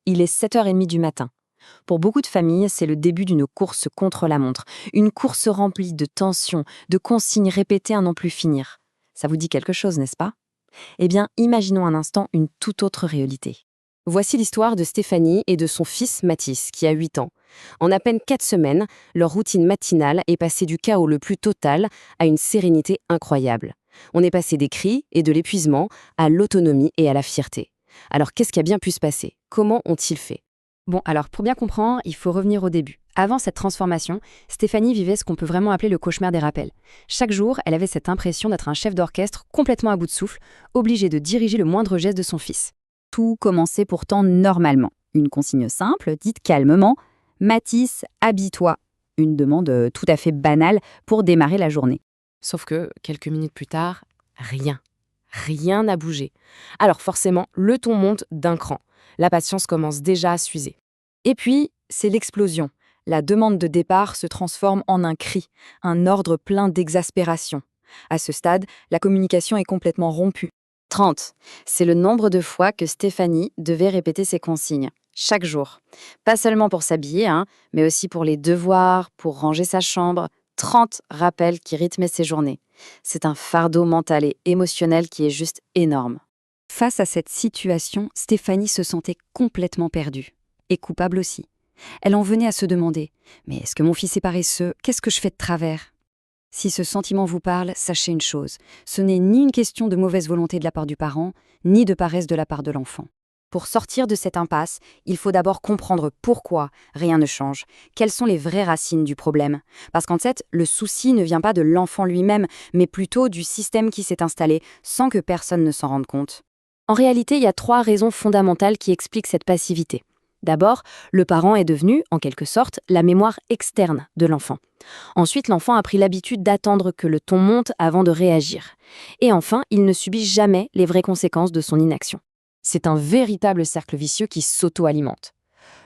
Il est 7h30 du matin. Pour beaucoup de familles, c'est le début d'une course contre la montre. Une course remplie de tensions, de consignes répétées à n'en plus finir. Ça vous dit quelque chose, n'est-ce pas? Eh bien, imaginons un instant une toute autre réalité. Voici l'histoire de Stéphanie et de son fils Mathis, qui a 8 ans. En à peine 4 semaines, leur routine matinale est passée du chaos le plus total à une sérénité incroyable. On est passé des cris et de l'épuisement à l'autonomie et à la fierté. Alors, qu'est-ce qui a bien pu se passer? Comment ont-ils fait? Bon, alors pour bien comprendre, il faut revenir au début. Avant cette transformation, Stéphanie vivait ce qu'on peut vraiment appeler le cauchemar des rappels. Chaque jour, elle avait cette impression d'être un chef d'orchestre complètement à bout de souffle, obligé de diriger le moindre geste de son fils. Tout commençait pourtant normalement. Une consigne simple, dite calmement: Mathis, habille-toi. Une demande tout à fait banale pour démarrer la journée. Sauf que, quelques minutes plus tard, rien. Rien n'a bougé. Alors forcément, le ton monte d'un cran. La patience commence déjà à s'user. Et puis, c'est l'explosion. La demande de départ se transforme en un cri, un ordre plein d'exaspération. À ce stade, la communication est complètement rompue. 30, c'est le nombre de fois que Stéphanie devait répéter ses consignes, chaque jour. Pas seulement pour s'habiller, mais aussi pour les devoirs, pour ranger sa chambre. 30 rappels qui rythmaient ses journées. C'est un fardeau mental et émotionnel qui est juste énorme. Face à cette situation, Stéphanie se sentait complètement perdue. Et coupable aussi. Elle en venait à se demander: mais est-ce que mon fils est paresseux? Qu'est-ce que je fais de travers? Si ce sentiment vous parle, sachez une chose: ce n'est ni une question de mauvaise volonté de la part du parent, ni de paresse de la part de l'enfant. Pour sortir de cette impasse, il faut d'abord comprendre pourquoi rien ne change. Quelles sont les vraies racines du problème? Parce qu'en fait, le souci ne vient pas de l'enfant lui-même, mais plutôt du système qui s'est installé sans que personne ne s'en rende compte. En réalité, il y a 3 raisons fondamentales qui expliquent cette passivité. D'abord, le parent est devenu, en quelque sorte, la mémoire externe de l'enfant. Ensuite, l'enfant a pris l'habitude d'attendre que le ton monte avant de réagir. Et enfin, il ne subit jamais les vraies conséquences de son inaction. C'est un véritable cercle vicieux qui s'auto-alimente.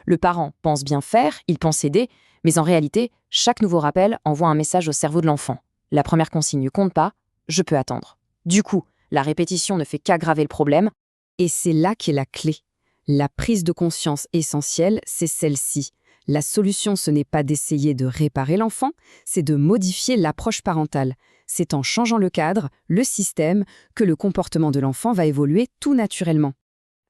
Le parent pense bien faire, il pense aider, mais en réalité, chaque nouveau rappel envoie un message au cerveau de l'enfant. La première consigne ne compte pas, je peux attendre. Du coup, la répétition ne fait qu'aggraver le problème, et c'est là qu'est la clé. La prise de conscience essentielle, c'est celle-ci. La solution, ce n'est pas d'essayer de réparer l'enfant, c'est de modifier l'approche parentale. C'est en changeant le cadre, le système, que le comportement de l'enfant va évoluer tout naturellement.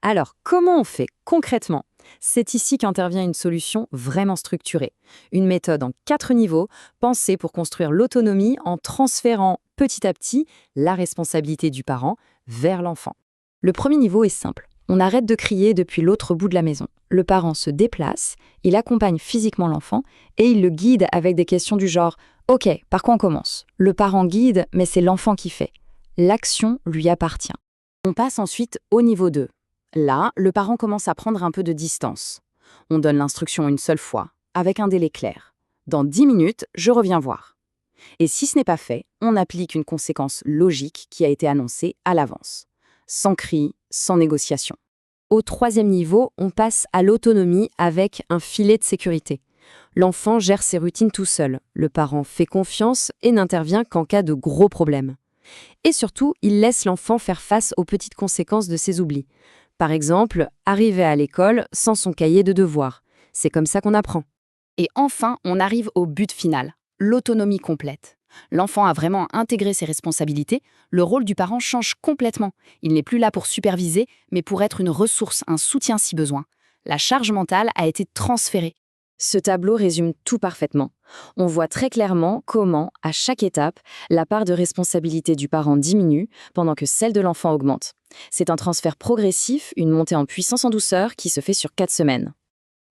Alors, comment on fait concrètement? C'est ici qu'intervient une solution vraiment structurée. Une méthode en 4 niveaux, pensée pour construire l'autonomie en transférant petit à petit la responsabilité du parent vers l'enfant. Le premier niveau est simple. On arrête de crier depuis l'autre bout de la maison. Le parent se déplace, il accompagne physiquement l'enfant et il le guide avec des questions du genre « Ok, par quoi on commence ?» Le parent guide, mais c'est l'enfant qui fait. L'action lui appartient. On passe ensuite au niveau 2. Là, le parent commence à prendre un peu de distance. On donne l'instruction une seule fois, avec un délai clair. Dans 10 minutes, je reviens voir. Et si ce n'est pas fait, on applique une conséquence logique qui a été annoncée à l'avance. Sans cri, sans négociation. Au 3e niveau, on passe à l'autonomie avec un filet de sécurité. L'enfant gère ses routines tout seul. Le parent fait confiance et n'intervient qu'en cas de gros problèmes. Et surtout, il laisse l'enfant faire face aux petites conséquences de ses oublis. Par exemple, arriver à l'école sans son cahier de devoirs. C'est comme ça qu'on apprend. Et enfin, on arrive au but final, l'autonomie complète. L'enfant a vraiment intégré ses responsabilités, le rôle du parent change complètement. Il n'est plus là pour superviser, mais pour être une ressource, un soutien si besoin. La charge mentale a été transférée. Ce tableau résume tout parfaitement. On voit très clairement comment, à chaque étape, la part de responsabilité du parent diminue pendant que celle de l'enfant augmente. C'est un transfert progressif, une montée en puissance en douceur qui se fait sur 4 semaines.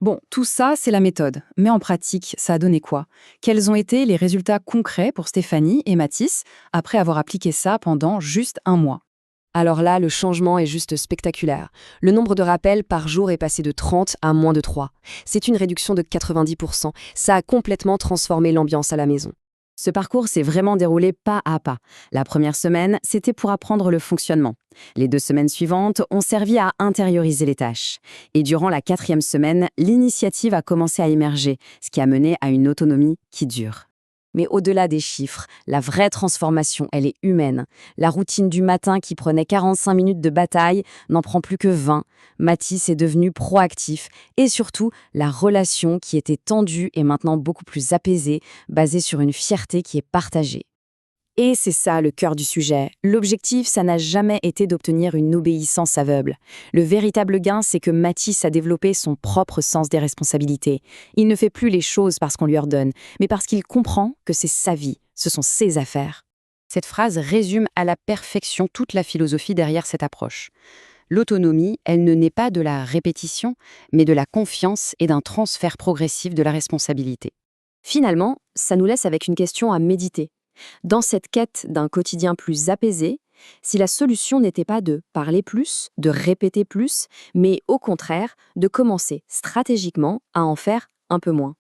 Bon, tout ça, c'est la méthode. Mais en pratique, ça a donné quoi? Quels ont été les résultats concrets pour Stéphanie et Mathis après avoir appliqué ça pendant juste 1 mois? Alors là, le changement est juste spectaculaire. Le nombre de rappels par jour est passé de 30 à moins de 3. C'est une réduction de 90%. Ça a complètement transformé l'ambiance à la maison. Ce parcours s'est vraiment déroulé pas à pas. La première semaine, c'était pour apprendre le fonctionnement. Les 2 semaines suivantes ont servi à intérioriser les tâches. Et durant la 4e semaine, l'initiative a commencé à émerger, ce qui a mené à une autonomie qui dure. Mais au-delà des chiffres, la vraie transformation, elle est humaine. La routine du matin qui prenait 45 minutes de bataille n'en prend plus que 20. Mathis est devenu proactif. Et surtout, la relation qui était tendue est maintenant beaucoup plus apaisée, basée sur une fierté qui est partagée. Et c'est ça le cœur du sujet. L'objectif, ça n'a jamais été d'obtenir une obéissance aveugle. Le véritable gain, c'est que Mathis a développé son propre sens des responsabilités. Il ne fait plus les choses parce qu'on lui ordonne, mais parce qu'il comprend que c'est sa vie, ce sont ses affaires. Cette phrase résume à la perfection toute la philosophie derrière cette approche. L'autonomie, elle ne naît pas de la répétition, mais de la confiance et d'un transfert progressif de la responsabilité. Finalement, ça nous laisse avec une question à méditer. Dans cette quête d'un quotidien plus apaisé, si la solution n'était pas de parler plus, de répéter plus, mais au contraire de commencer stratégiquement à en faire un peu moins.